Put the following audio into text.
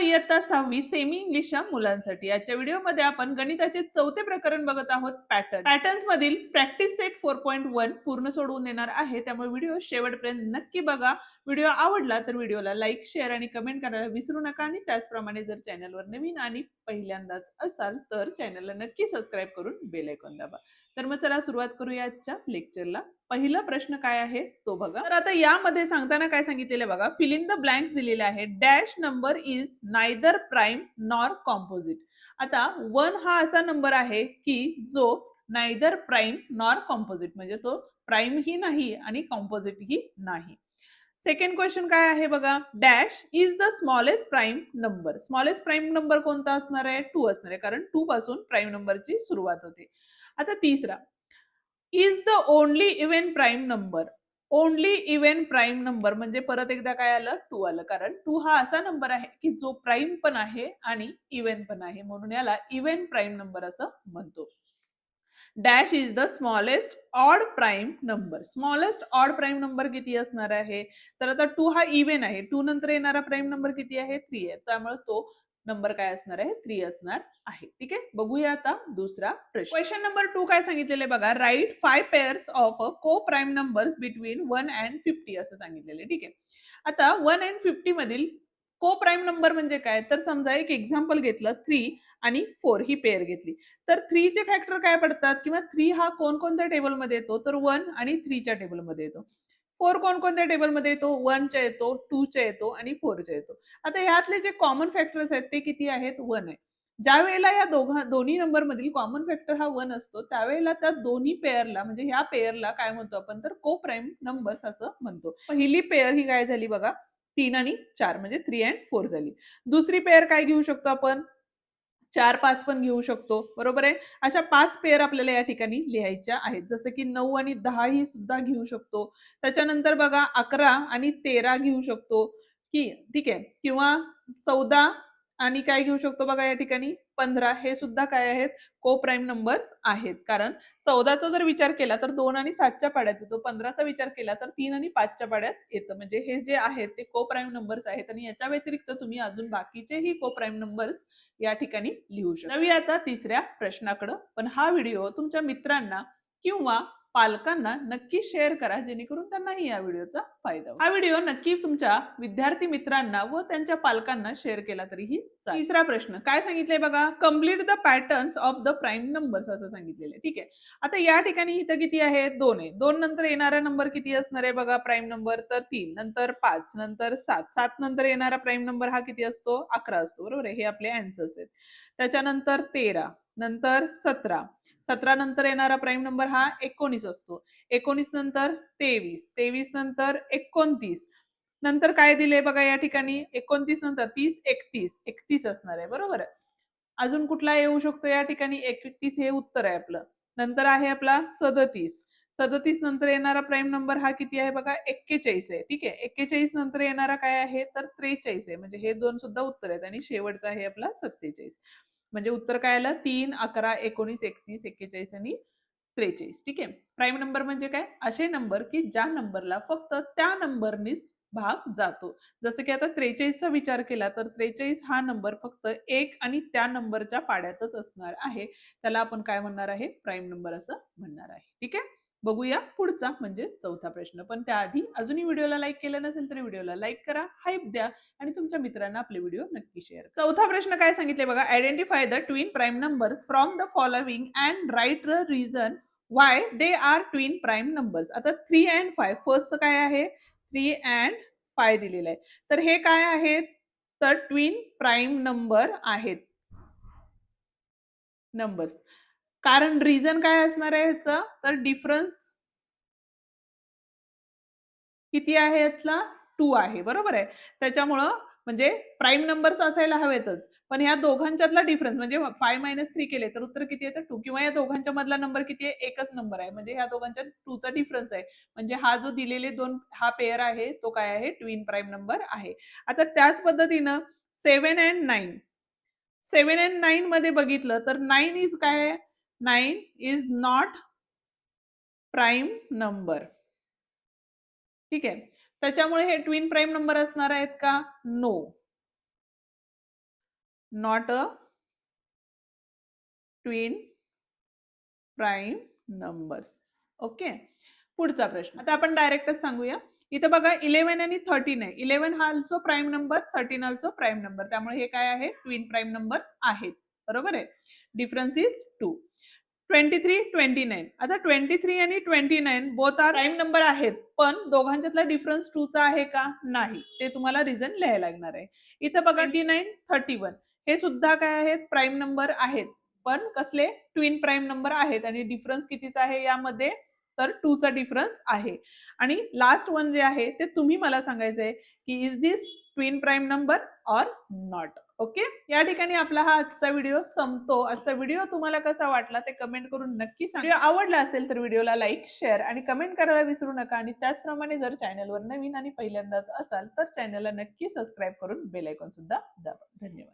इयत्ता 6वी सेमी इंग्लिशच्या मुलांसाठी आजच्या व्हिडिओमध्ये आपण गणिताचे चौथे प्रकरण बघत आहोत पॅटर्न्स मधील प्रॅक्टिस सेट 4.1 पूर्ण सोडवून देणार आहे, त्यामुळे व्हिडिओ शेवटपर्यंत नक्की बघा. व्हिडिओ आवडला तर व्हिडिओला लाईक शेअर आणि कमेंट करायला विसरू नका आणि त्याचप्रमाणे जर चॅनलवर नवीन आणि पहिल्यांदाच असाल तर चॅनलला नक्की सबस्क्राईब करून बेल आयकॉन दाबा. तर मग चला सुरुवात करूया आजच्या लेक्चरला. पहिला प्रश्न काय आहे तो बघा. तर आता यामध्ये सांगताना काय सांगितलेलं बघा, फिल इन द ब्लँक्स दिलेले आहे. Dash number is neither prime nor composite. आता 1 हा असा नंबर आहे की जो नायदर प्राइम नॉर कॉम्पोजिट म्हणजे तो प्राइम ही नाही आणि कॉम्पोजिट ही नाही. सेकंड क्वेश्चन काय आहे बघा, dash is the smallest prime number. Smallest prime number कोणता असणार आहे? 2 असणार आहे, कारण 2 पासून प्राइम नंबरची सुरुवात होते. आता तिसरा, is the only even prime number. Only even prime number म्हणजे परत एकदा काय आलं? 2 आलं, कारण 2 हा असा नंबर आहे की जो प्राइम पण आहे आणि इव्हन पण आहे, म्हणून याला इव्हन प्राइम नंबर असं म्हणतो. Dash is the smallest odd prime number. Smallest odd prime number किती असणार आहे? तर आता 2 हा इव्हन आहे, 2 नंतर येणारा प्राइम नंबर किती आहे? 3 आहे, त्यामुळे तो नंबर काय असणार आहे? 3 असणार आहे. ठीक आहे, बघूया आता दुसरा प्रश्न. क्वेश्चन नंबर 2 काय सांगितलेले बघा, राईट 5 पेअर्स ऑफ को प्राइम नंबर्स बिटवीन 1 अँड 50 असं सांगितलेले. ठीक आहे, आता 1 अँड 50 मधील को प्राइम नंबर म्हणजे काय? तर समजा एक एक्झाम्पल घेतलं, 3 आणि 4 ही पेअर घेतली, तर 3 चे फॅक्टर काय पडतात किंवा 3 हा कोणकोणत्या टेबलमध्ये येतो? तर 1 आणि 3 च्या टेबलमध्ये येतो. 4 कोणकोणत्या टेबलमध्ये येतो? 1 च्या येतो, 2 च्या येतो आणि 4 च्या येतो. आता यातले जे कॉमन फॅक्टर्स आहेत ते किती आहेत? 1 आहे. ज्या वेळेला या दोन्ही नंबर मधील कॉमन फॅक्टर हा 1 असतो, त्यावेळेला त्या दोन्ही पेअरला म्हणजे ह्या पेअरला काय म्हणतो आपण? तर को प्राइम नंबर्स असं म्हणतो. पहिली पेअर ही काय झाली बघा, 3 आणि 4 म्हणजे 3 अँड 4 झाली. दुसरी पेअर काय घेऊ शकतो आपण? 4, 5 पण घेऊ शकतो, बरोबर आहे. अशा 5 पेअर आपल्याला या ठिकाणी लिहायच्या आहेत, जसं की 9 आणि 10 ही सुद्धा घेऊ शकतो. त्याच्यानंतर बघा 11 आणि 13 घेऊ शकतो की ठीक आहे, किंवा 14 आणि काय घेऊ शकतो बघा या ठिकाणी 15. हे सुद्धा काय आहेत? को प्राइम नंबर्स आहेत, कारण 14चा जर विचार केला तर 2 आणि 7च्या पाड्यात येतो, 15चा विचार केला तर 3 आणि 5च्या पाड्यात येतं. म्हणजे हे जे आहेत ते को प्राइम नंबर्स आहेत आणि याच्या व्यतिरिक्त तुम्ही अजून बाकीचेही को प्राइम नंबर्स या ठिकाणी लिहू शकता. जाऊया आता तिसऱ्या प्रश्नाकडे. पण हा व्हिडिओ तुमच्या मित्रांना किंवा पालकांना नक्की शेअर करा, जेणेकरून त्यांनाही या व्हिडिओचा फायदा होईल. हा व्हिडिओ नक्की तुमच्या विद्यार्थी मित्रांना व त्यांच्या पालकांना शेअर केला तरीही चालेल. तिसरा प्रश्न काय सांगितलंय बघा, complete the patterns of the prime numbers असं सांगितलेलं आहे. ठीक आहे, आता या ठिकाणी इथं किती आहे? 2 आहे. 2 नंतर येणारा नंबर किती असणार आहे बघा प्राइम नंबर? तर 3, नंतर 5, नंतर 7, 7 नंतर येणारा प्राइम नंबर हा किती असतो? 11 असतो, बरोबर आहे. हे आपले आन्सर्स आहेत. त्याच्यानंतर 13, नंतर 17, 17 नंतर येणारा प्राइम नंबर हा 19 असतो. 19 नंतर 23, 23 नंतर 29, नंतर काय दिले बघा या ठिकाणी? 29 नंतर 30, 31, 31 असणार आहे, बरोबर आहे. अजून कुठला येऊ शकतो या ठिकाणी? 31 हे उत्तर आहे आपलं. नंतर आहे आपला 37, 37 नंतर येणारा प्राइम नंबर हा किती आहे बघा? 41 आहे. ठीक आहे, 41 नंतर येणारा काय आहे? तर 43 आहे. म्हणजे हे दोन सुद्धा उत्तर आहेत आणि शेवटचा आहे आपला 47. म्हणजे उत्तर काय आलं? 3, 11, 19, 31, 41 आणि 43. ठीक आहे, प्राइम नंबर म्हणजे काय? असे नंबर की ज्या नंबरला फक्त त्या नंबरनीच भाग जातो. जसं की आता 43चा विचार केला तर 43 हा नंबर फक्त 1 आणि त्या नंबरच्या पाड्यातच असणार आहे, त्याला आपण काय म्हणणार आहे? प्राइम नंबर असं म्हणणार आहे. ठीक आहे, बघूया पुढचा म्हणजे चौथा प्रश्न. पण त्याआधी अजूनही व्हिडिओला लाईक केलं नसेल तर व्हिडिओला लाईक करा, हाईप द्या आणि तुमच्या मित्रांना आपले व्हिडिओ नक्की शेअर करा. चौथा प्रश्न काय सांगितले बघा, identify the twin prime numbers from the following and write the reason why they are twin prime numbers. आता 3 अँड 5 फर्स्ट काय आहे? 3 अँड 5 दिलेलं आहे, तर हे काय आहेत? तर ट्विन प्राइम नंबर आहेत, नंबर्स. कारण रिझन काय असणार आहे ह्याचं? तर डिफरन्स किती आहे यातला? 2 आहे, बरोबर आहे. त्याच्यामुळं म्हणजे प्राइम नंबर्स असायला हवेतच, पण ह्या दोघांच्यातला डिफरन्स म्हणजे 5 - 3 केले तर उत्तर किती येतं? 2. किंवा या दोघांच्या मधला नंबर किती आहे? एकच नंबर आहे, म्हणजे ह्या दोघांच्या 2 चा डिफरन्स आहे. म्हणजे हा जो दिलेले दोन हा पेअर आहे तो काय आहे? ट्विन प्राइम नंबर आहे. आता त्याच पद्धतीनं 7 अँड 9, 7 अँड 9 मध्ये बघितलं तर 9 इज काय? 9 इज नॉट प्राइम नंबर. ठीक आहे, त्याच्यामुळे हे ट्विन प्राइम नंबर असणार आहेत का? No. Not a twin prime numbers. Okay, पुढचा प्रश्न आता आपण डायरेक्टच सांगूया. इथं बघा 11 आणि 13 आहे. 11 हा also prime number, 13 also prime number, त्यामुळे हे काय आहे, ट्विन प्राईम नंबर्स आहेत. बरोबर आहे. Difference is 2. 23, 29. आता 23 आणि 29 बोथ आर प्राईम नंबर आहेत, पण दोघांच्यातला डिफरन्स 2 चा आहे का? नाही. ते तुम्हाला रिझन लिहायला लागणार आहे. इथं बघा 29, 31 हे सुद्धा काय आहेत, प्राईम नंबर आहेत, पण कसले, ट्विन प्राईम नंबर आहेत. आणि डिफरन्स कितीचा आहे यामध्ये, तर 2 चा डिफरन्स आहे. आणि लास्ट वन जे आहे ते तुम्ही मला सांगायचंय की is this twin prime number or not. Okay, या ठिकाणी आपला हा आजचा व्हिडिओ संपतो. आजचा व्हिडिओ तुम्हाला कसा वाटला ते कमेंट करून नक्की सांगा. व्हिडिओ आवडला असेल तर व्हिडिओला लाईक, शेअर आणि कमेंट करायला विसरू नका. आणि त्याचप्रमाणे जर चॅनलवर नवीन आणि पहिल्यांदाच असाल तर चॅनलला नक्की सबस्क्राईब करून बेल आयकॉन सुद्धा दाबा. धन्यवाद.